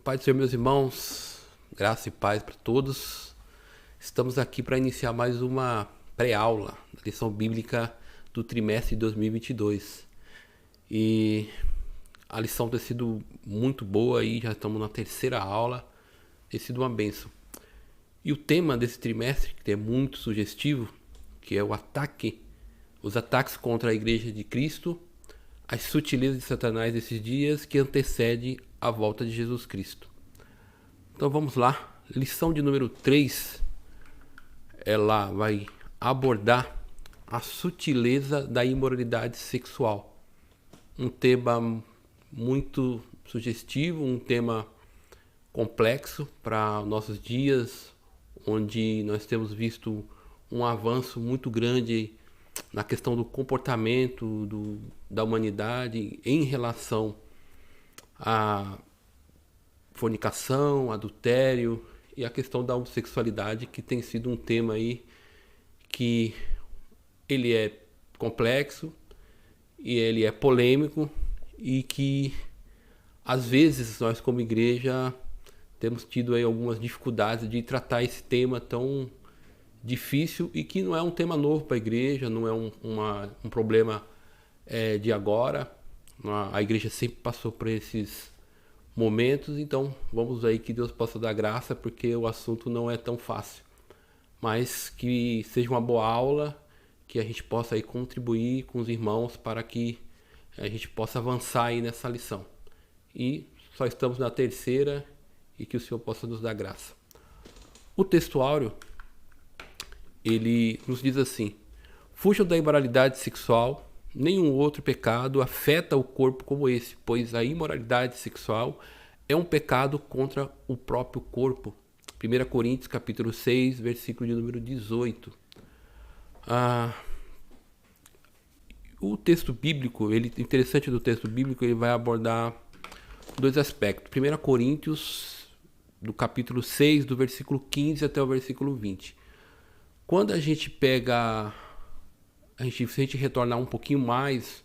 Pai do Senhor, meus irmãos, graça e paz para todos. Estamos aqui para iniciar mais uma pré-aula da lição bíblica do trimestre de 2022. E a lição tem sido muito boa aí, já estamos na terceira aula, tem sido uma bênção. E o tema desse trimestre, que é muito sugestivo, que é os ataques contra a Igreja de Cristo, as sutilezas de Satanás desses dias que antecede a volta de Jesus Cristo. Então vamos lá, lição de número 3, ela vai abordar a sutileza da imoralidade sexual. Um tema muito sugestivo, um tema complexo para nossos dias, onde nós temos visto um avanço muito grande na questão do comportamento da humanidade em relação à fornicação, adultério e a questão da homossexualidade, que tem sido um tema aí que ele é complexo e ele é polêmico e que às vezes nós como igreja temos tido aí algumas dificuldades de tratar esse tema tão difícil e que não é um tema novo para a igreja, não é um problema de agora. A igreja sempre passou por esses momentos, então vamos aí que Deus possa dar graça, porque o assunto não é tão fácil, mas que seja uma boa aula, que a gente possa aí contribuir com os irmãos para que a gente possa avançar aí nessa lição. E só estamos na terceira e que o Senhor possa nos dar graça. O textuário ele nos diz assim: fujam da imoralidade sexual, nenhum outro pecado afeta o corpo como esse, pois a imoralidade sexual é um pecado contra o próprio corpo. 1 Coríntios capítulo 6, versículo de número 18. O texto bíblico, interessante do texto bíblico, ele vai abordar dois aspectos. 1 Coríntios, do capítulo 6, do versículo 15 até o versículo 20. Quando a gente pega, se a gente retornar um pouquinho mais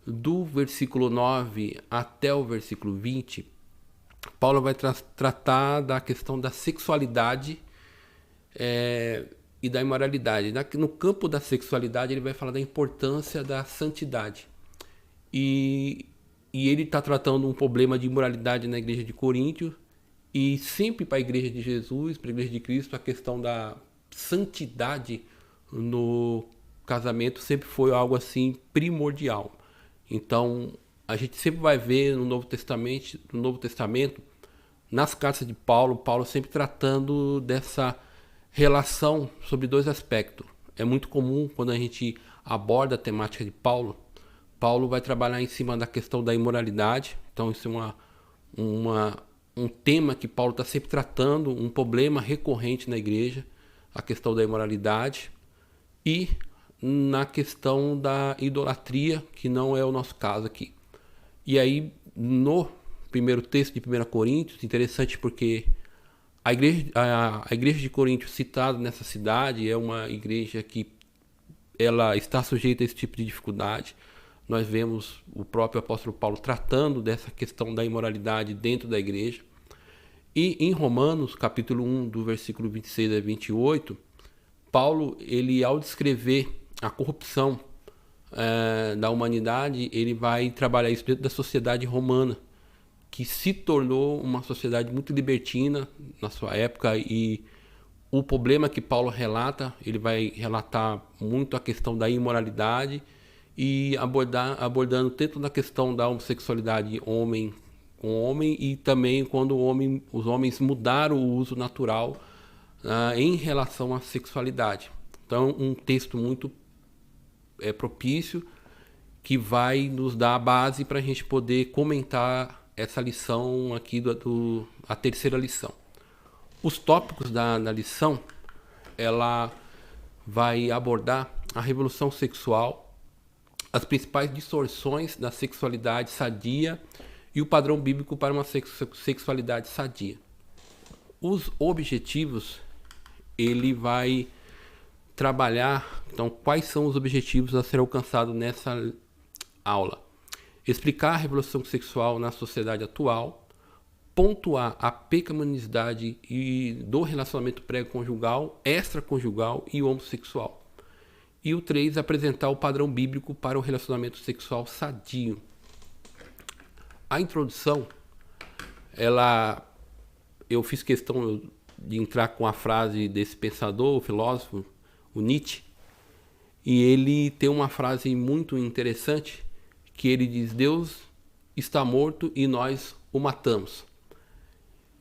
do versículo 9 até o versículo 20, Paulo vai tratar da questão da sexualidade e da imoralidade. No campo da sexualidade, ele vai falar da importância da santidade. E ele está tratando um problema de imoralidade na igreja de Coríntio, e sempre para a igreja de Jesus, para a igreja de Cristo, a questão da santidade no casamento sempre foi algo assim primordial. Então a gente sempre vai ver no Novo Testamento, nas cartas de Paulo sempre tratando dessa relação sobre dois aspectos. É muito comum quando a gente aborda a temática de Paulo vai trabalhar em cima da questão da imoralidade. Então isso é um tema que Paulo está sempre tratando, um problema recorrente na igreja, a questão da imoralidade, e na questão da idolatria, que não é o nosso caso aqui. E aí, no primeiro texto de 1 Coríntios, interessante porque a igreja de Coríntio citada nessa cidade é uma igreja que ela está sujeita a esse tipo de dificuldade. Nós vemos o próprio apóstolo Paulo tratando dessa questão da imoralidade dentro da igreja. E em Romanos, capítulo 1, do versículo 26 a 28, Paulo, ao descrever a corrupção da humanidade, ele vai trabalhar isso dentro da sociedade romana, que se tornou uma sociedade muito libertina na sua época. E o problema que Paulo relata, ele vai relatar muito a questão da imoralidade e abordando tanto na questão da homossexualidade homem com homem, e também quando os homens mudaram o uso natural em relação à sexualidade. Então, um texto muito propício, que vai nos dar a base para a gente poder comentar essa lição aqui, a terceira lição. Os tópicos da lição, ela vai abordar a revolução sexual, as principais distorções da sexualidade sadia e o padrão bíblico para uma sexualidade sadia. Os objetivos, ele vai trabalhar, então, quais são os objetivos a ser alcançados nessa aula. Explicar a revolução sexual na sociedade atual, pontuar a pecaminosidade do relacionamento pré-conjugal, extraconjugal e homossexual. E o 3, apresentar o padrão bíblico para o relacionamento sexual sadio. A introdução, eu fiz questão de entrar com a frase desse pensador, o filósofo, o Nietzsche, e ele tem uma frase muito interessante, que ele diz: Deus está morto e nós o matamos.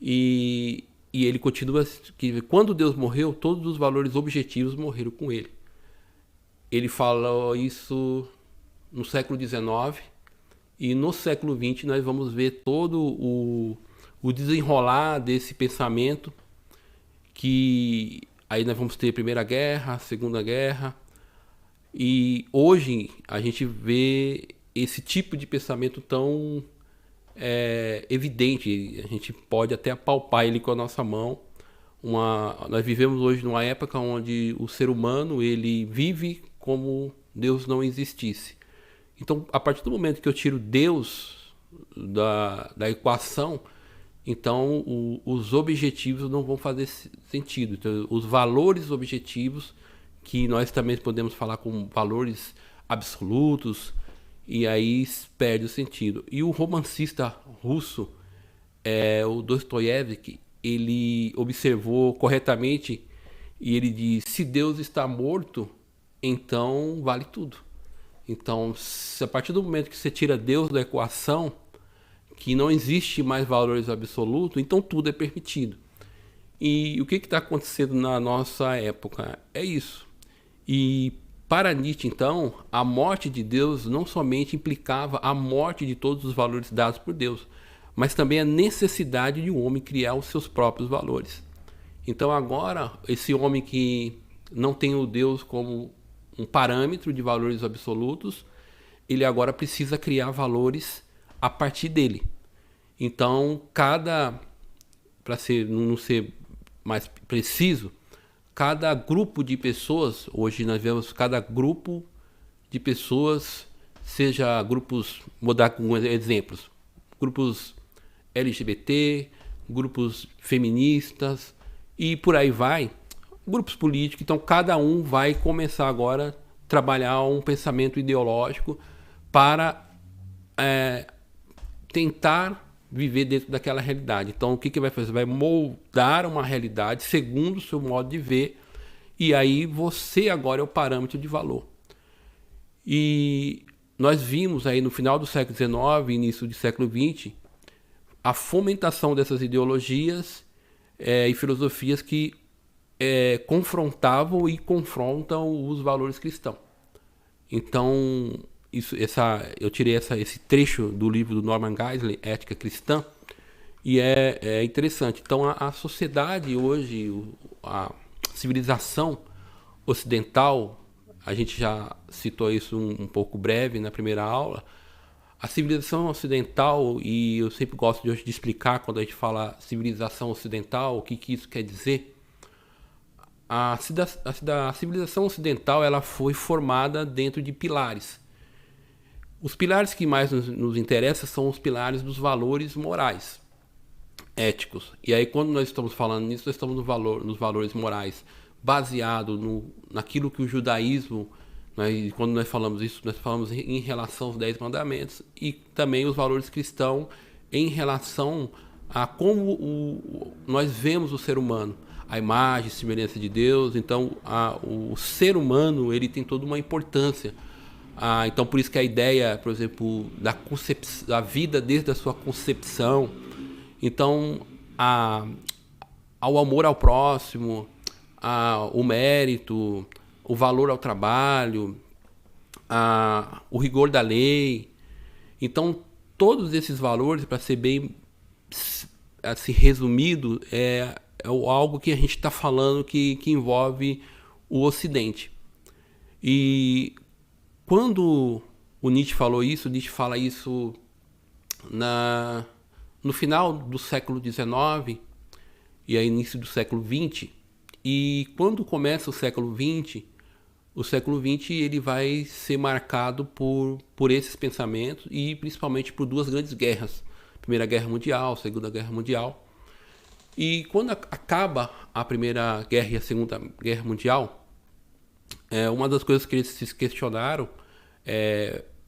E ele continua que quando Deus morreu, todos os valores objetivos morreram com ele. Ele falou isso no século XIX, e no século XX nós vamos ver todo o desenrolar desse pensamento, que aí nós vamos ter a Primeira Guerra, a Segunda Guerra, e hoje a gente vê esse tipo de pensamento tão evidente, a gente pode até apalpar ele com a nossa mão. Nós vivemos hoje numa época onde o ser humano ele vive como Deus não existisse. Então, a partir do momento que eu tiro Deus da equação, então os objetivos não vão fazer sentido. Então, os valores objetivos, que nós também podemos falar como valores absolutos, e aí perde o sentido. E o romancista russo, o Dostoiévski, ele observou corretamente e ele diz: se Deus está morto, então vale tudo. Então, a partir do momento que você tira Deus da equação, que não existe mais valores absolutos, então tudo é permitido. E o que está acontecendo na nossa época? É isso. E para Nietzsche, então, a morte de Deus não somente implicava a morte de todos os valores dados por Deus, mas também a necessidade de um homem criar os seus próprios valores. Então agora, esse homem que não tem o Deus como um parâmetro de valores absolutos, ele agora precisa criar valores a partir dele. Então, para não ser mais preciso, cada grupo de pessoas, hoje nós vemos cada grupo de pessoas, seja grupos, vou dar alguns exemplos, grupos LGBT, grupos feministas e por aí vai, grupos políticos. Então cada um vai começar agora a trabalhar um pensamento ideológico para tentar viver dentro daquela realidade. Então o que vai fazer? Vai moldar uma realidade segundo o seu modo de ver, e aí você agora é o parâmetro de valor. E nós vimos aí no final do século XIX, início do século XX, a fomentação dessas ideologias e filosofias que confrontavam e confrontam os valores cristãos. Então, eu tirei esse trecho do livro do Norman Geisler, Ética Cristã, e é interessante. Então, a sociedade hoje, a civilização ocidental, a gente já citou isso um pouco breve na primeira aula, a civilização ocidental, e eu sempre gosto de explicar quando a gente fala civilização ocidental, o que isso quer dizer. A civilização ocidental ela foi formada dentro de pilares. Os pilares que mais nos interessam são os pilares dos valores morais, éticos. E aí quando nós estamos falando nisso, nós estamos nos valores morais baseado naquilo que o judaísmo, quando nós falamos isso, nós falamos em relação aos 10 mandamentos, e também os valores cristãos em relação a como nós vemos o ser humano, a imagem e semelhança de Deus. Então o ser humano ele tem toda uma importância. Então por isso que a ideia, por exemplo, da vida desde a sua concepção, então ao amor ao próximo, o mérito, o valor ao trabalho, o rigor da lei. Então todos esses valores, para ser bem assim, resumido, é algo que a gente está falando que envolve o Ocidente. E quando o Nietzsche falou isso, o Nietzsche fala isso no final do século XIX e aí início do século XX. E quando começa o século XX ele vai ser marcado por esses pensamentos, e principalmente por duas grandes guerras. Primeira Guerra Mundial, Segunda Guerra Mundial. E quando acaba a Primeira Guerra e a Segunda Guerra Mundial, uma das coisas que eles se questionaram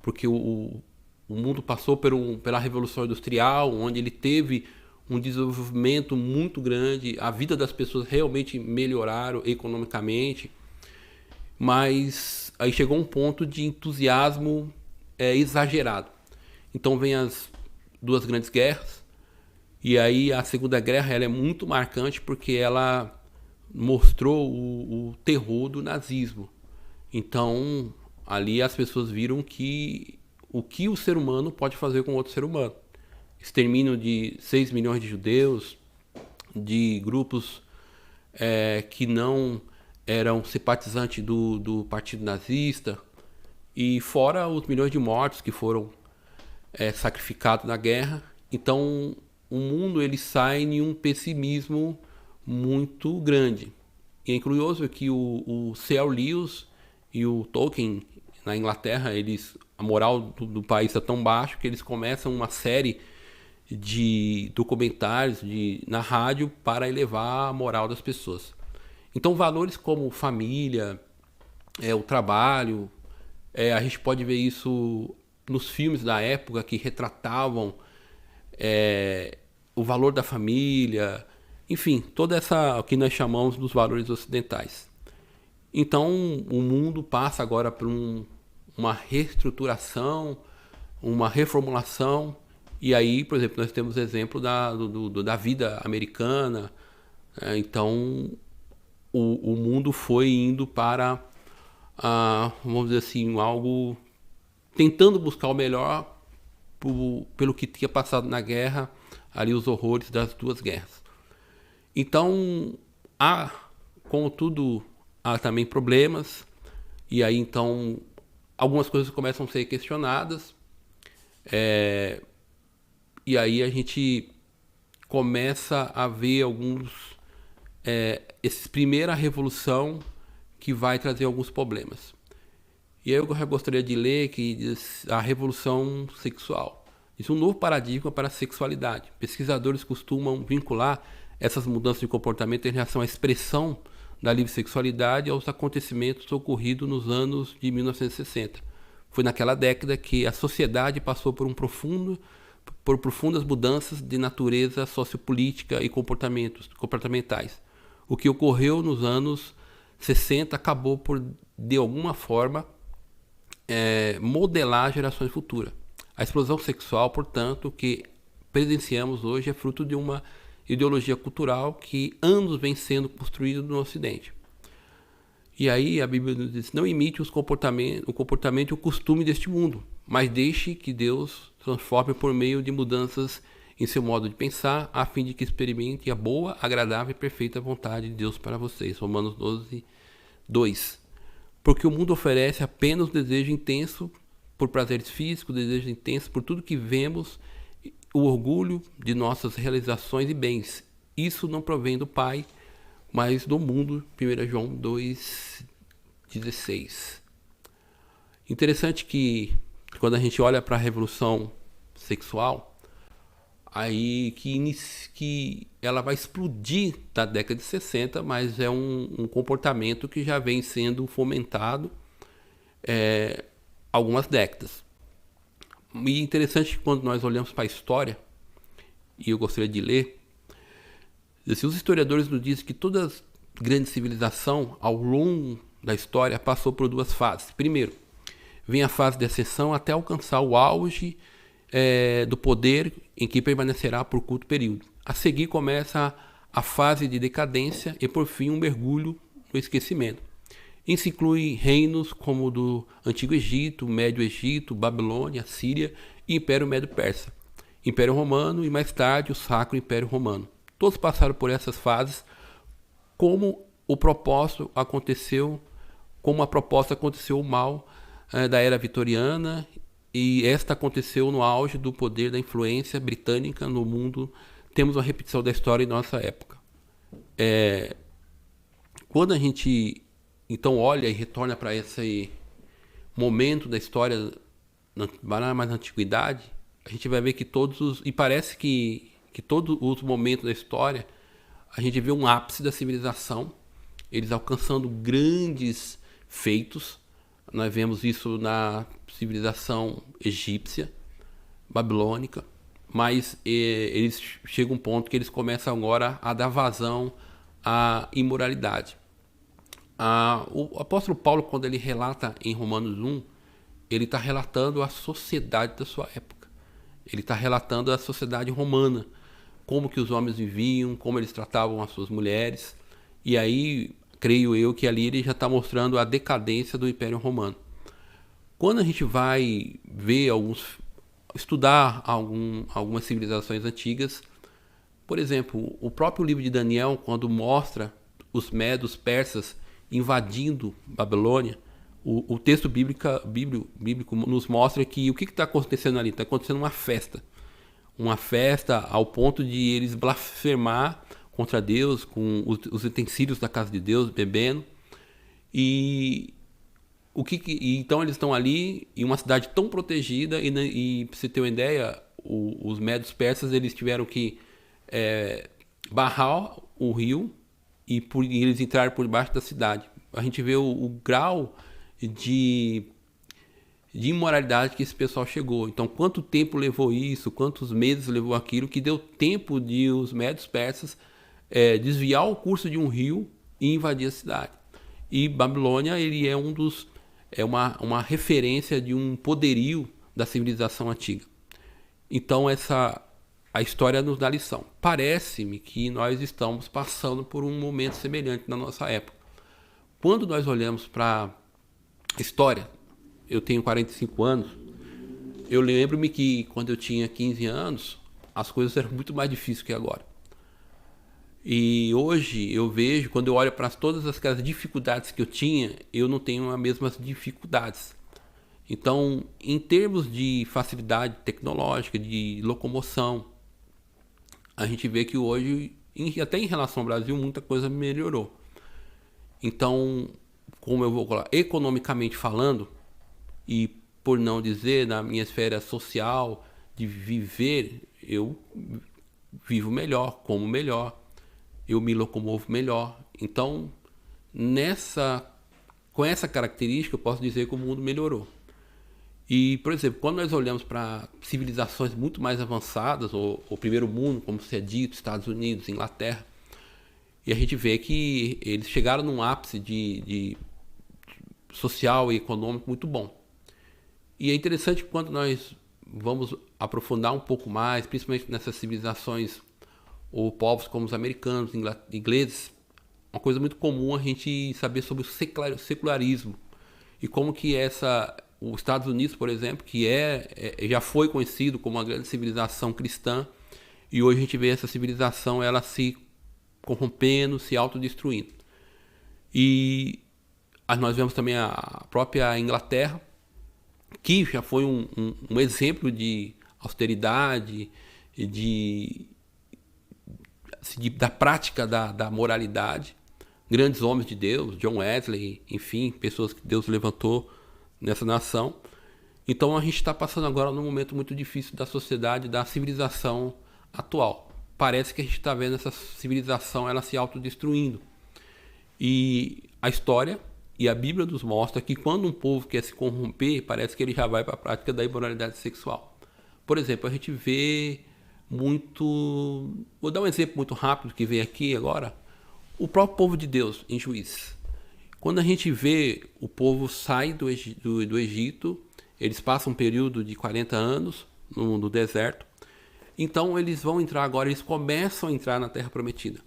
porque o mundo passou pela Revolução Industrial, onde ele teve um desenvolvimento muito grande, a vida das pessoas realmente melhoraram economicamente, mas aí chegou um ponto de entusiasmo exagerado. Então vem as duas grandes guerras, e aí a Segunda Guerra ela é muito marcante porque ela mostrou o terror do nazismo. Então ali as pessoas viram o que o ser humano pode fazer com outro ser humano. Extermínio de 6 milhões de judeus, de grupos que não eram simpatizantes do partido nazista, e fora os milhões de mortos que foram sacrificados na guerra. Então o mundo ele sai em um pessimismo muito grande. E é curioso que o C.L. Lewis e o Tolkien na Inglaterra, a moral do país está tão baixo que eles começam uma série de documentários na rádio para elevar a moral das pessoas. Então valores como família, o trabalho, a gente pode ver isso nos filmes da época que retratavam o valor da família, enfim, toda essa o que nós chamamos dos valores ocidentais. Então o mundo passa agora por uma reestruturação, uma reformulação, e aí, por exemplo, nós temos exemplo da vida americana. Então o mundo foi indo para, vamos dizer assim, algo tentando buscar o melhor pelo que tinha passado na guerra, ali os horrores das duas guerras. Então, como tudo, há também problemas, e aí então algumas coisas começam a ser questionadas, e aí a gente começa a ver essa primeira revolução que vai trazer alguns problemas. E aí eu gostaria de ler que diz a revolução sexual. Isso é um novo paradigma para a sexualidade. Pesquisadores costumam vincular essas mudanças de comportamento em relação à expressão da livre sexualidade aos acontecimentos ocorridos nos anos de 1960. Foi naquela década que a sociedade passou por profundas mudanças de natureza sociopolítica e comportamentais. O que ocorreu nos anos 60 acabou por, de alguma forma, modelar gerações futuras. A explosão sexual, portanto, que presenciamos hoje é fruto de uma ideologia cultural que anos vem sendo construída no Ocidente. E aí a Bíblia nos diz: não imite o comportamento e o costume deste mundo, mas deixe que Deus transforme por meio de mudanças em seu modo de pensar, a fim de que experimente a boa, agradável e perfeita vontade de Deus para vocês. Romanos 12, 2. Porque o mundo oferece apenas o desejo intenso por prazeres físicos, desejo intenso por tudo que vemos, o orgulho de nossas realizações e bens. Isso não provém do Pai, mas do mundo. 1 João 2,16. Interessante que quando a gente olha para a revolução sexual, aí que ela vai explodir da década de 60, mas é um comportamento que já vem sendo fomentado algumas décadas. E interessante que quando nós olhamos para a história, e eu gostaria de ler, os historiadores nos dizem que toda grande civilização, ao longo da história, passou por duas fases. Primeiro, vem a fase de ascensão até alcançar o auge do poder, em que permanecerá por curto período. A seguir começa a fase de decadência e, por fim, um mergulho no esquecimento. Isso inclui reinos como o do Antigo Egito, Médio Egito, Babilônia, Síria e Império Médio-Persa, Império Romano e, mais tarde, o Sacro Império Romano. Todos passaram por essas fases, como a proposta aconteceu o mal da Era Vitoriana, e esta aconteceu no auge do poder da influência britânica no mundo. Temos uma repetição da história em nossa época. Quando a gente então olha e retorna para esse momento da história mais na antiguidade, a gente vai ver que e parece que todos os momentos da história, a gente vê um ápice da civilização, eles alcançando grandes feitos. Nós vemos isso na civilização egípcia, babilônica, mas eles chegam a um ponto que eles começam agora a dar vazão à imoralidade. O apóstolo Paulo, quando ele relata em Romanos 1, ele está relatando a sociedade da sua época. Ele está relatando a sociedade romana, como que os homens viviam, como eles tratavam as suas mulheres. E aí, creio eu que ali ele já está mostrando a decadência do Império Romano. Quando a gente vai ver estudar algumas civilizações antigas, por exemplo, o próprio livro de Daniel, quando mostra os medos persas invadindo Babilônia, o texto bíblico nos mostra que o que está acontecendo ali? Está acontecendo uma festa ao ponto de eles blasfemar contra Deus, com os utensílios da casa de Deus, bebendo. Então eles estão ali em uma cidade tão protegida e para você ter uma ideia, os medos persas eles tiveram que barrar o rio e eles entraram por debaixo da cidade. A gente vê o grau de imoralidade que esse pessoal chegou. Então, quanto tempo levou isso, quantos meses levou aquilo, que deu tempo de os médios persas desviar o curso de um rio e invadir a cidade. E Babilônia, ele é uma referência de um poderio da civilização antiga. Então, a história nos dá lição. Parece-me que nós estamos passando por um momento semelhante na nossa época. Quando nós olhamos para a história, eu tenho 45 anos, eu lembro-me que quando eu tinha 15 anos, as coisas eram muito mais difíceis que agora. E hoje eu vejo, quando eu olho para todas aquelas dificuldades que eu tinha, eu não tenho as mesmas dificuldades. Então, em termos de facilidade tecnológica, de locomoção, a gente vê que hoje, até em relação ao Brasil, muita coisa melhorou. Então, como eu vou falar, economicamente falando, e por não dizer na minha esfera social, de viver, eu vivo melhor, como melhor, eu me locomovo melhor. Então, com essa característica, eu posso dizer que o mundo melhorou. E, por exemplo, quando nós olhamos para civilizações muito mais avançadas, o primeiro mundo, como se é dito, Estados Unidos, Inglaterra, e a gente vê que eles chegaram num ápice de social e econômico muito bom. E é interessante que quando nós vamos aprofundar um pouco mais, principalmente nessas civilizações ou povos como os americanos, ingleses, uma coisa muito comum a gente saber sobre o secularismo e como que os Estados Unidos, por exemplo, que já foi conhecido como uma grande civilização cristã, e hoje a gente vê essa civilização ela se corrompendo, se autodestruindo. E nós vemos também a própria Inglaterra, que já foi um exemplo de austeridade, da prática da moralidade. Grandes homens de Deus, John Wesley, enfim, pessoas que Deus levantou nessa nação. Então a gente está passando agora num momento muito difícil da sociedade, da civilização atual. Parece que a gente está vendo essa civilização ela se autodestruindo. E a história e a Bíblia nos mostra que quando um povo quer se corromper, parece que ele já vai para a prática da imoralidade sexual. Por exemplo, a gente vê muito... Vou dar um exemplo muito rápido que vem aqui agora. O próprio povo de Deus em Juízes. Quando a gente vê o povo sai do Egito, eles passam um período de 40 anos no deserto. Então eles vão entrar agora, eles começam a entrar na Terra Prometida.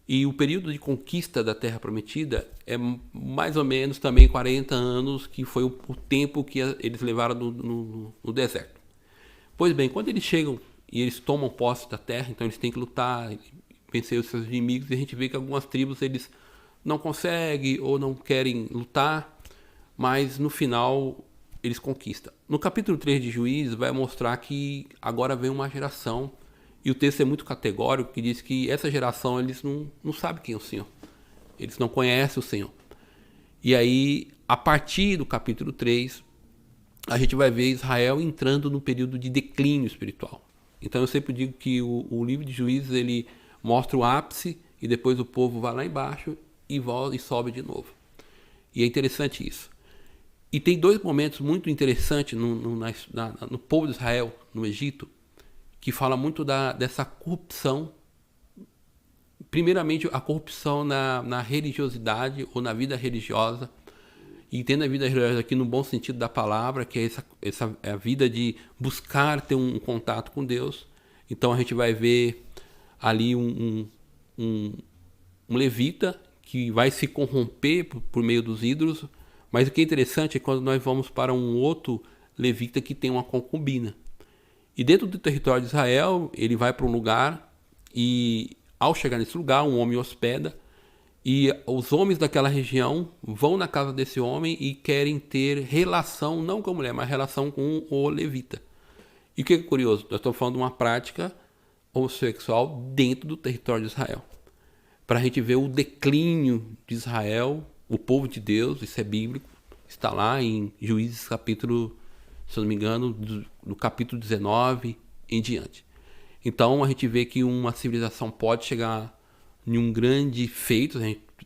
E o período de conquista da Terra Prometida é mais ou menos também 40 anos, que foi o tempo que eles levaram no deserto. Pois bem, quando eles chegam e eles tomam posse da terra, então eles têm que lutar, vencer os seus inimigos, e a gente vê que algumas tribos eles não conseguem ou não querem lutar, mas no final eles conquistam. No capítulo 3 de Juízes vai mostrar que agora vem uma geração, e o texto é muito categórico, que diz que essa geração eles não sabem quem é o Senhor. Eles não conhecem o Senhor. E aí, a partir do capítulo 3, a gente vai ver Israel entrando num período de declínio espiritual. Então eu sempre digo que o livro de Juízes ele mostra o ápice e depois o povo vai lá embaixo e volta e sobe de novo. E é interessante isso. E tem dois momentos muito interessantes no povo de Israel, no Egito, que fala muito dessa corrupção. Primeiramente, a corrupção na religiosidade ou na vida religiosa. E entenda a vida religiosa aqui no bom sentido da palavra, que é essa é a vida de buscar ter um contato com Deus. Então a gente vai ver ali um levita que vai se corromper por meio dos ídolos. Mas o que é interessante é quando nós vamos para um outro levita que tem uma concubina. E dentro do território de Israel, ele vai para um lugar e, ao chegar nesse lugar, um homem hospeda. E os homens daquela região vão na casa desse homem e querem ter relação, não com a mulher, mas relação com o levita. E o que é curioso? Nós estamos falando de uma prática homossexual dentro do território de Israel. Para a gente ver o declínio de Israel, o povo de Deus, isso é bíblico, está lá em Juízes capítulo, se eu não me engano, do capítulo 19 em diante. Então a gente vê que uma civilização pode chegar em um grande feito,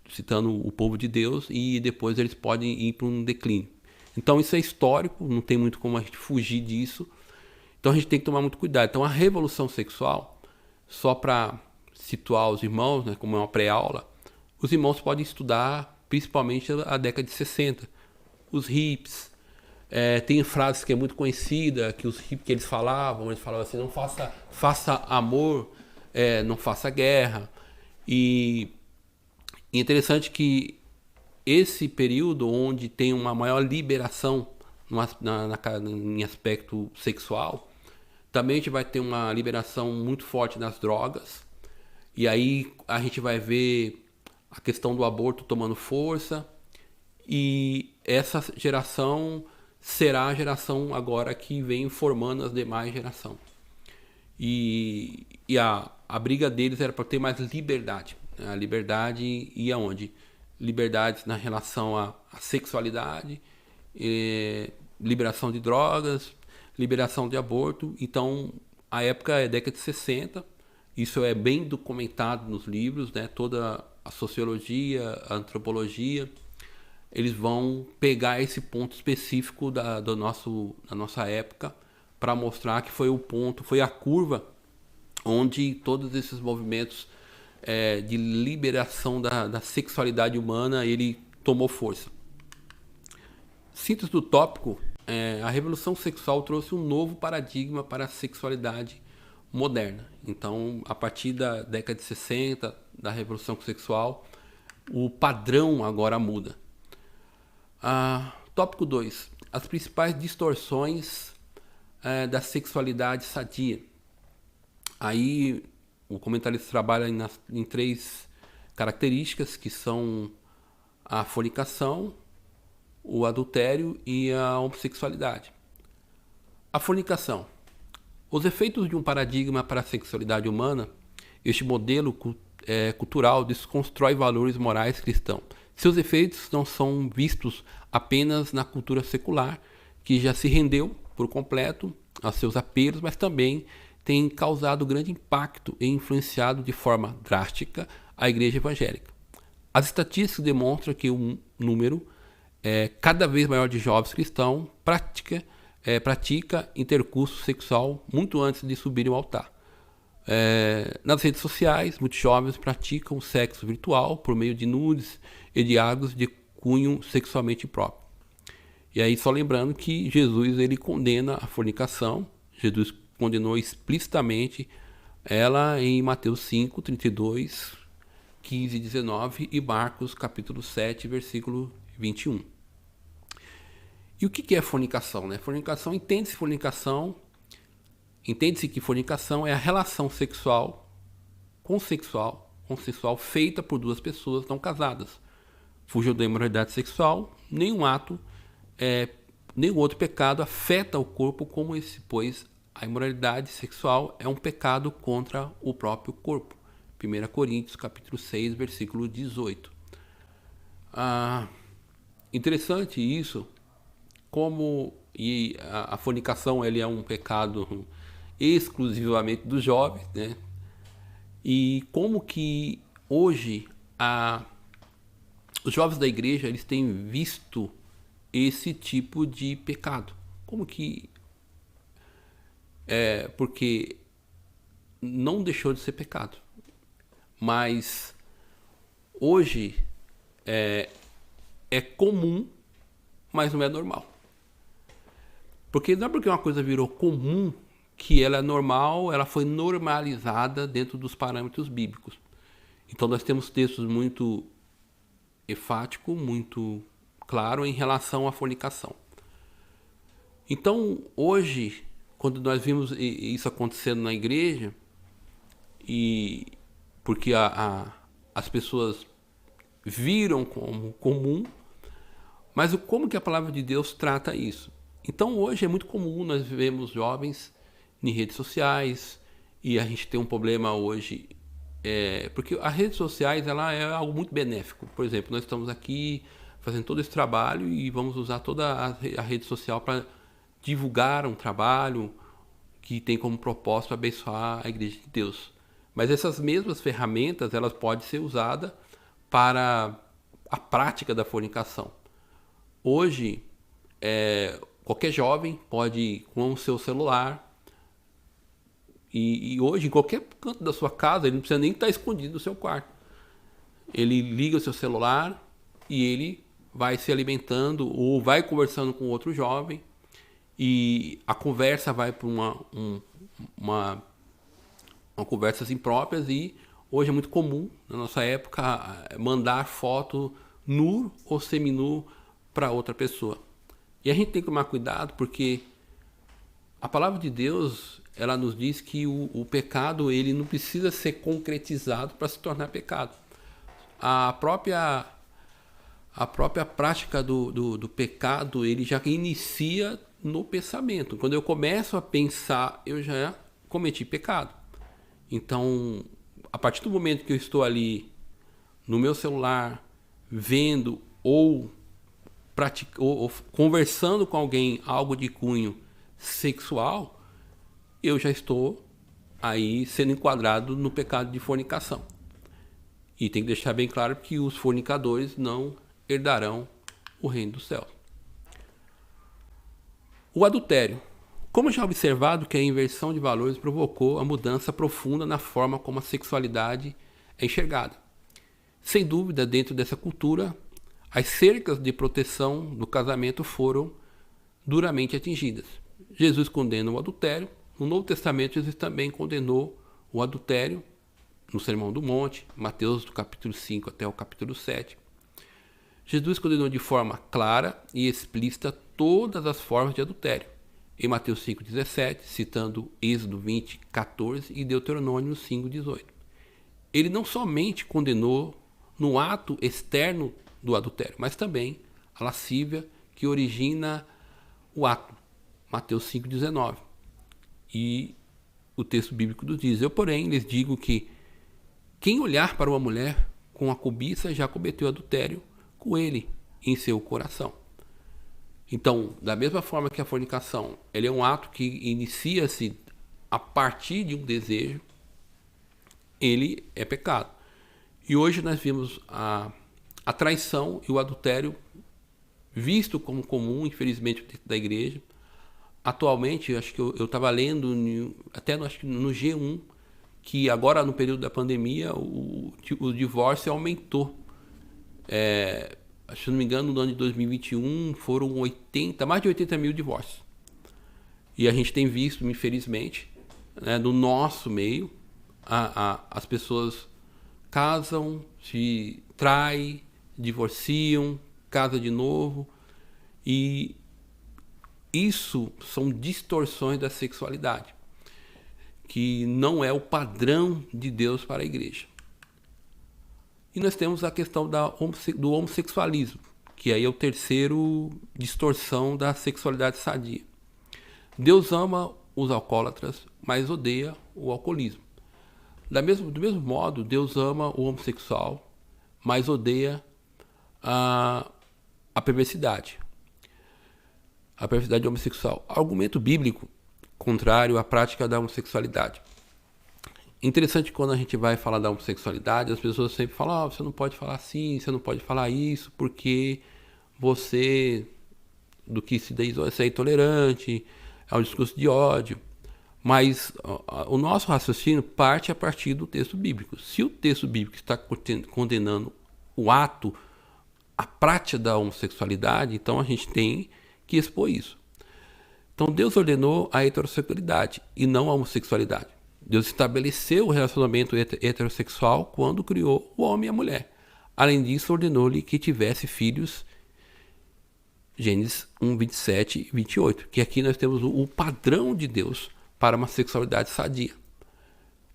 citando o povo de Deus, e depois eles podem ir para um declínio. Então isso é histórico, não tem muito como a gente fugir disso. Então a gente tem que tomar muito cuidado. Então a revolução sexual, só para situar os irmãos, né, como é uma pré-aula, os irmãos podem estudar principalmente a década de 60. Os hippies, tem frases que é muito conhecida, que os hippies que eles falavam assim, não faça amor, não faça guerra. E é interessante que esse período onde tem uma maior liberação em aspecto sexual, também a gente vai ter uma liberação muito forte nas drogas. E aí a gente vai ver a questão do aborto tomando força. E essa geração será a geração agora que vem formando as demais gerações. E a briga deles era para ter mais liberdade. A liberdade ia onde? Liberdade na relação à sexualidade, liberação de drogas, liberação de aborto. Então, a época é década de 60. Isso é bem documentado nos livros, né? Toda a sociologia, a antropologia, eles vão pegar esse ponto específico da nossa época para mostrar que foi o ponto, foi a curva onde todos esses movimentos de liberação da sexualidade humana ele tomou força. Síntese do tópico, a revolução sexual trouxe um novo paradigma para a sexualidade moderna. Então, a partir da década de 60, da revolução sexual, o padrão agora muda. Tópico 2. As principais distorções da sexualidade sadia. Aí o comentarista trabalha em 3 características, que são a fornicação, o adultério e a homossexualidade. A fornicação. Os efeitos de um paradigma para a sexualidade humana, este modelo cultural desconstrói valores morais cristãos. Seus efeitos não são vistos apenas na cultura secular, que já se rendeu por completo aos seus apelos, mas também tem causado grande impacto e influenciado de forma drástica a igreja evangélica. As estatísticas demonstram que um número cada vez maior de jovens cristãos pratica intercurso sexual muito antes de subir ao altar. Nas redes sociais, muitos jovens praticam o sexo virtual por meio de nudes e de atos de cunho sexualmente próprio. E aí, só lembrando que Jesus ele condena a fornicação. Jesus condenou explicitamente ela em Mateus 5, 32, 15 e 19 e Marcos capítulo 7, versículo 21. E o que é fornicação? Né? Entende-se que fornicação é a relação consensual feita por 2 pessoas não casadas. Fugiu da imoralidade sexual, nenhum outro pecado afeta o corpo como esse, pois a imoralidade sexual é um pecado contra o próprio corpo. 1 Coríntios capítulo 6, versículo 18. Interessante isso, como E a fornicação ele é um pecado exclusivamente dos jovens, né? E como que hoje os jovens da igreja eles têm visto esse tipo de pecado? Como que porque não deixou de ser pecado, mas hoje é comum, mas não é normal. Porque não é porque uma coisa virou comum que ela é normal, ela foi normalizada dentro dos parâmetros bíblicos. Então nós temos textos muito enfáticos, muito claros em relação à fornicação. Então hoje, quando nós vimos isso acontecendo na igreja, e porque as pessoas viram como comum, mas como que a palavra de Deus trata isso? Então hoje é muito comum nós vemos jovens em redes sociais, e a gente tem um problema hoje, porque as redes sociais ela é algo muito benéfico. Por exemplo, nós estamos aqui fazendo todo esse trabalho e vamos usar toda a rede social para divulgar um trabalho que tem como propósito abençoar a Igreja de Deus. Mas essas mesmas ferramentas elas podem ser usadas para a prática da fornicação. Hoje, qualquer jovem pode, com o seu celular, e hoje, em qualquer canto da sua casa, ele não precisa nem estar escondido no seu quarto. Ele liga o seu celular e ele vai se alimentando ou vai conversando com outro jovem, e a conversa vai para uma conversas impróprias, e hoje é muito comum, na nossa época, mandar foto nu ou seminu para outra pessoa. E a gente tem que tomar cuidado porque a palavra de Deus, ela nos diz que o pecado ele não precisa ser concretizado para se tornar pecado. A própria prática do pecado, ele já inicia no pensamento. Quando eu começo a pensar, eu já cometi pecado. Então, a partir do momento que eu estou ali no meu celular, vendo ou conversando com alguém algo de cunho sexual, eu já estou aí sendo enquadrado no pecado de fornicação. E tem que deixar bem claro que os fornicadores não herdarão o reino do céu. O adultério. Como já observado que a inversão de valores provocou a mudança profunda na forma como a sexualidade é enxergada. Sem dúvida, dentro dessa cultura, as cercas de proteção do casamento foram duramente atingidas. Jesus condena o adultério. No Novo Testamento, Jesus também condenou o adultério no Sermão do Monte, Mateus do capítulo 5 até o capítulo 7. Jesus condenou de forma clara e explícita todas as formas de adultério. Em Mateus 5,17, citando Êxodo 20,14 e Deuteronômio 5,18. Ele não somente condenou no ato externo do adultério, mas também a lascívia que origina o ato. Mateus 5,19. E o texto bíblico nos diz: eu, porém, lhes digo que quem olhar para uma mulher com a cobiça já cometeu adultério com ele em seu coração. Então, da mesma forma que a fornicação, ele é um ato que inicia-se a partir de um desejo, ele é pecado. E hoje nós vimos a traição e o adultério visto como comum, infelizmente, dentro da igreja. Atualmente, acho que eu estava lendo, até acho que no G1, que agora no período da pandemia o divórcio aumentou. Se não me engano, no ano de 2021 foram mais de 80 mil divórcios. E a gente tem visto, infelizmente, né, no nosso meio, as pessoas casam, se traem, divorciam, casam de novo. E isso são distorções da sexualidade, que não é o padrão de Deus para a igreja. E nós temos a questão do homossexualismo, que aí é o terceiro distorção da sexualidade sadia. Deus ama os alcoólatras, mas odeia o alcoolismo. Do mesmo modo, Deus ama o homossexual, mas odeia a perversidade. a perversidade homossexual. Argumento bíblico contrário à prática da homossexualidade. Interessante, quando a gente vai falar da homossexualidade, as pessoas sempre falam: você não pode falar assim, você não pode falar isso, porque você, do que se diz, você é intolerante, é um discurso de ódio. Mas o nosso raciocínio parte a partir do texto bíblico. Se o texto bíblico está condenando o ato, a prática da homossexualidade, então a gente tem que expor isso. Então Deus ordenou a heterossexualidade e não a homossexualidade. Deus estabeleceu o relacionamento heterossexual quando criou o homem e a mulher. Além disso, ordenou-lhe que tivesse filhos, Gênesis 1, 27 e 28, que aqui nós temos o padrão de Deus para uma sexualidade sadia.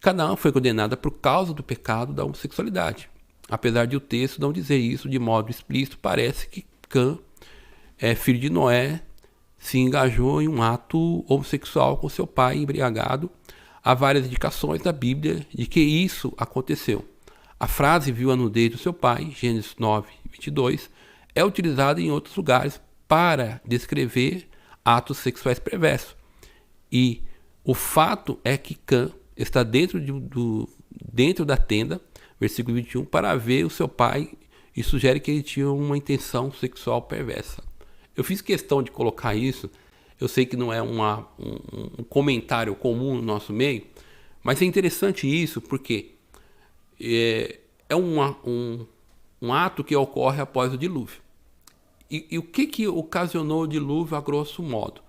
Canaã foi condenada por causa do pecado da homossexualidade. Apesar de o texto não dizer isso de modo explícito, parece que Cã, filho de Noé, se engajou em um ato homossexual com seu pai embriagado. Há várias indicações na Bíblia de que isso aconteceu. A frase "viu a nudez do seu pai", Gênesis 9, 22, é utilizada em outros lugares para descrever atos sexuais perversos. E o fato é que Cã está dentro da tenda, versículo 21, para ver o seu pai, e sugere que ele tinha uma intenção sexual perversa. Eu fiz questão de colocar isso. Eu sei que não é um comentário comum no nosso meio, mas é interessante isso porque é um ato que ocorre após o dilúvio. E o que ocasionou o dilúvio a grosso modo?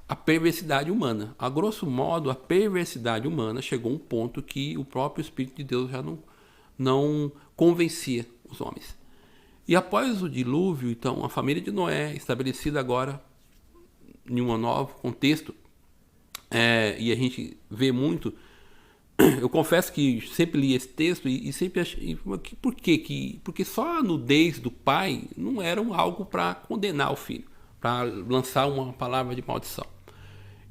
A perversidade humana. A grosso modo, a perversidade humana chegou a um ponto que o próprio Espírito de Deus já não convencia os homens. E após o dilúvio, então, a família de Noé, estabelecida agora em um novo contexto, e a gente vê muito. Eu confesso que sempre li esse texto e sempre achei. Por quê? Porque só a nudez do pai não era algo para condenar o filho, para lançar uma palavra de maldição.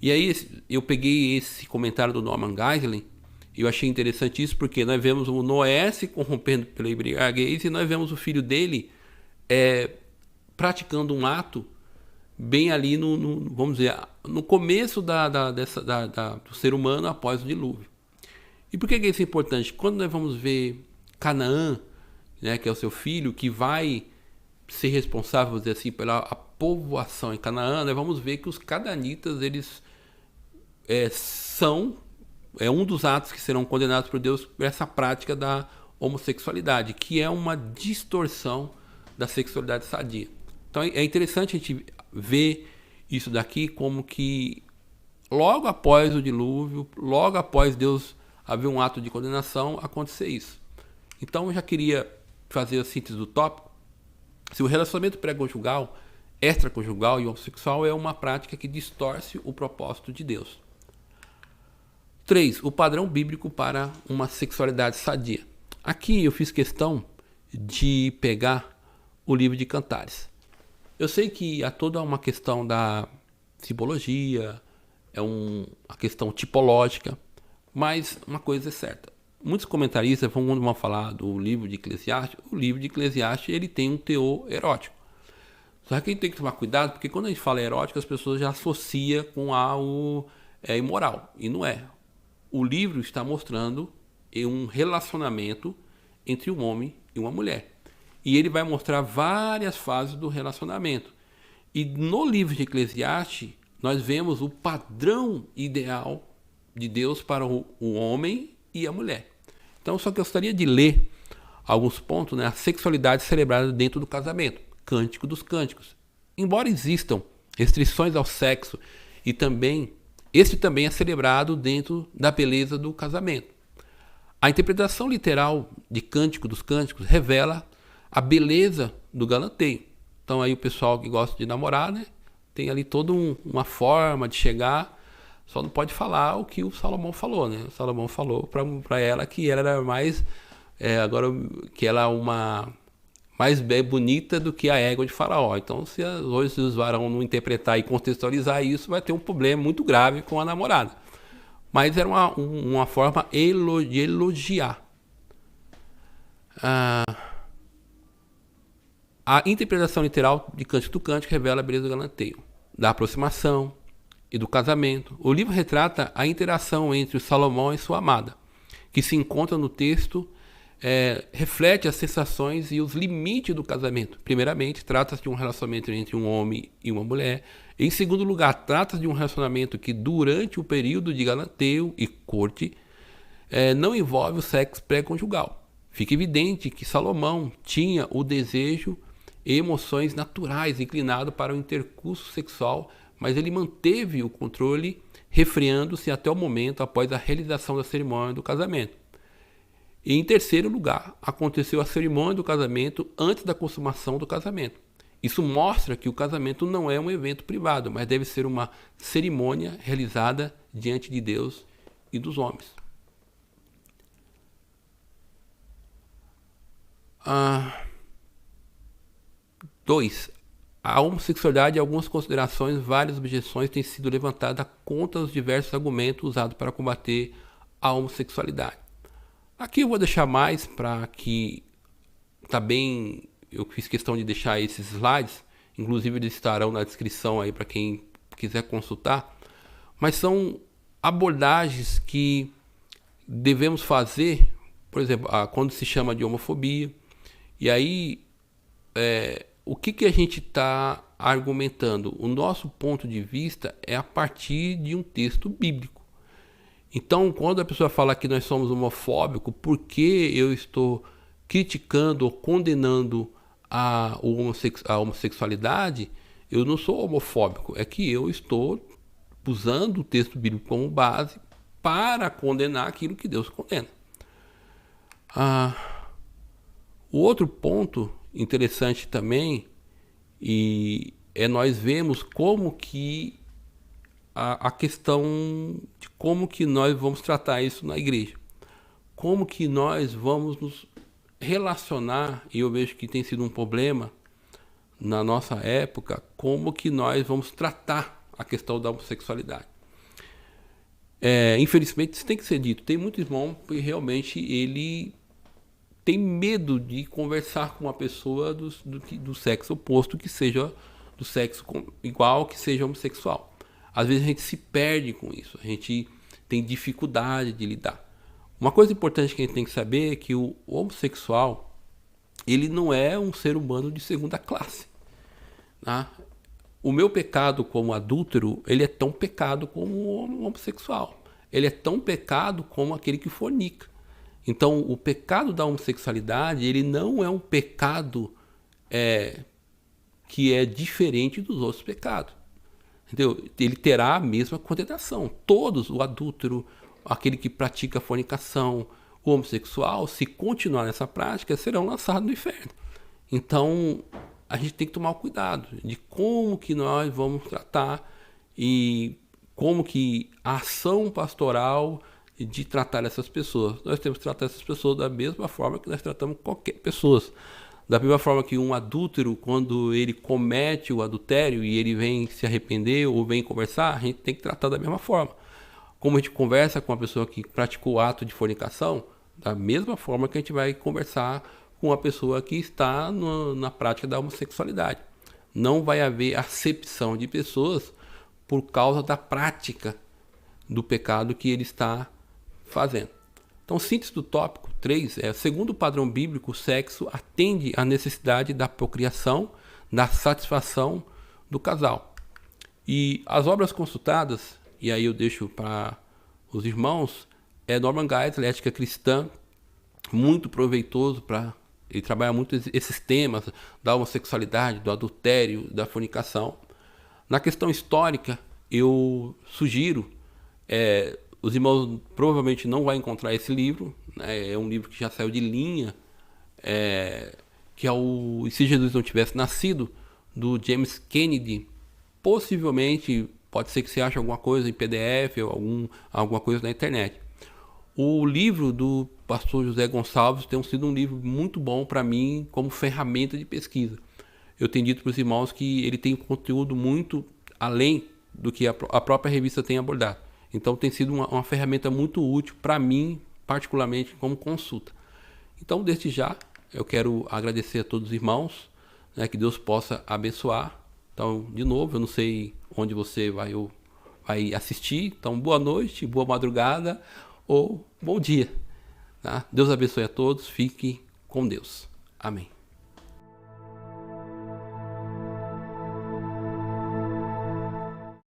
E aí eu peguei esse comentário do Norman Geisler e eu achei interessante isso, porque nós vemos o Noé se corrompendo pela embriaguez e nós vemos o filho dele praticando um ato bem ali vamos dizer, no começo do ser humano após o dilúvio. E por que isso é importante? Quando nós vamos ver Canaã, né, que é o seu filho, que vai ser responsável, vamos dizer assim, pela povoação em Canaã, nós vamos ver que os canaanitas, eles são um dos atos que serão condenados por Deus por essa prática da homossexualidade, que é uma distorção da sexualidade sadia. Então é interessante a gente ver isso daqui como que logo após o dilúvio, logo após Deus haver um ato de condenação, acontecer isso. Então eu já queria fazer a síntese do tópico. Se o relacionamento pré-conjugal, extraconjugal e homossexual é uma prática que distorce o propósito de Deus. 3. O padrão bíblico para uma sexualidade sadia. Aqui eu fiz questão de pegar o livro de Cantares. Eu sei que há toda uma questão da simbologia, a questão tipológica, mas uma coisa é certa. Muitos comentaristas vão falar do livro de Eclesiastes. O livro de Eclesiastes ele tem um teor erótico. Só que a gente tem que tomar cuidado, porque quando a gente fala erótico, as pessoas já associam com algo imoral. E não é. O livro está mostrando um relacionamento entre um homem e uma mulher. E ele vai mostrar várias fases do relacionamento. E no livro de Eclesiastes, nós vemos o padrão ideal de Deus para o homem e a mulher. Então, só que eu gostaria de ler alguns pontos, né? A sexualidade celebrada dentro do casamento. Cântico dos Cânticos. Embora existam restrições ao sexo, este também é celebrado dentro da beleza do casamento. A interpretação literal de Cântico dos Cânticos revela a beleza do galanteio. Então aí o pessoal que gosta de namorar, né, tem ali toda uma forma de chegar, só não pode falar o que o Salomão falou, né? O Salomão falou para ela que ela era mais que ela é uma mais bonita do que a égua de Faraó. Então, se hoje os varões não interpretar e contextualizar isso, vai ter um problema muito grave com a namorada. Mas era uma forma de elogiar. A interpretação literal de Cântico do Cântico revela a beleza do galanteio. da aproximação e do casamento. O livro retrata a interação entre o Salomão e sua amada, que se encontra no texto, reflete as sensações e os limites do casamento. Primeiramente, trata-se de um relacionamento entre um homem e uma mulher. Em segundo lugar, trata-se de um relacionamento que, durante o período de galanteio e corte, não envolve o sexo pré-conjugal. Fica evidente que Salomão tinha o desejo e emoções naturais inclinado para o intercurso sexual, mas ele manteve o controle, refreando-se até o momento após a realização da cerimônia do casamento. E em terceiro lugar, aconteceu a cerimônia do casamento antes da consumação do casamento. Isso mostra que o casamento não é um evento privado, mas deve ser uma cerimônia realizada diante de Deus e dos homens. 2. A homossexualidade e algumas considerações, várias objeções têm sido levantadas contra os diversos argumentos usados para combater a homossexualidade. Aqui eu vou deixar mais para que eu fiz questão de deixar esses slides, inclusive eles estarão na descrição aí para quem quiser consultar, mas são abordagens que devemos fazer, por exemplo, quando se chama de homofobia, e aí o que a gente está argumentando? O nosso ponto de vista é a partir de um texto bíblico. Então, quando a pessoa fala que nós somos homofóbicos, por que eu estou criticando ou condenando a homossexualidade? Eu não sou homofóbico, é que eu estou usando o texto bíblico como base para condenar aquilo que Deus condena. O outro ponto interessante também nós vemos como que a questão de como que nós vamos tratar isso na igreja. Como que nós vamos nos relacionar, e eu vejo que tem sido um problema na nossa época, como que nós vamos tratar a questão da homossexualidade. Infelizmente, isso tem que ser dito. Tem muito irmão que realmente ele tem medo de conversar com uma pessoa do sexo oposto, que seja do sexo igual, que seja homossexual. Às vezes a gente se perde com isso, a gente tem dificuldade de lidar. Uma coisa importante que a gente tem que saber é que o homossexual, ele não é um ser humano de segunda classe. Tá? O meu pecado como adúltero, ele é tão pecado como o homossexual. Ele é tão pecado como aquele que fornica. Então, o pecado da homossexualidade, ele não é um pecado que é diferente dos outros pecados. Entendeu? Ele terá a mesma condenação. Todos, o adúltero, aquele que pratica fornicação, o homossexual, se continuar nessa prática, serão lançados no inferno. Então, a gente tem que tomar cuidado de como que nós vamos tratar e como que a ação pastoral de tratar essas pessoas. Nós temos que tratar essas pessoas da mesma forma que nós tratamos qualquer pessoa. Da mesma forma que um adúltero, quando ele comete o adultério e ele vem se arrepender ou vem conversar, a gente tem que tratar da mesma forma. Como a gente conversa com uma pessoa que praticou o ato de fornicação, da mesma forma que a gente vai conversar com uma pessoa que está na prática da homossexualidade. Não vai haver acepção de pessoas por causa da prática do pecado que ele está fazendo. Então, síntese do tópico 3 segundo o padrão bíblico, o sexo atende à necessidade da procriação, da satisfação do casal. E as obras consultadas, e aí eu deixo para os irmãos, Norman Geisler, Ética Cristã, muito proveitoso ele trabalha muito esses temas da homossexualidade, do adultério, da fornicação. Na questão histórica, eu sugiro os irmãos provavelmente não vão encontrar esse livro, né? É um livro que já saiu de linha, que é o E Se Jesus Não Tivesse Nascido, do James Kennedy. Possivelmente, pode ser que você ache alguma coisa em PDF ou alguma coisa na internet. O livro do pastor José Gonçalves tem sido um livro muito bom para mim como ferramenta de pesquisa. Eu tenho dito para os irmãos que ele tem conteúdo muito além do que a própria revista tem abordado. Então tem sido uma ferramenta muito útil para mim, particularmente como consulta. Então, desde já, eu quero agradecer a todos os irmãos, né, que Deus possa abençoar. Então, de novo, eu não sei onde você vai assistir. Então, boa noite, boa madrugada ou bom dia. Tá? Deus abençoe a todos. Fique com Deus. Amém.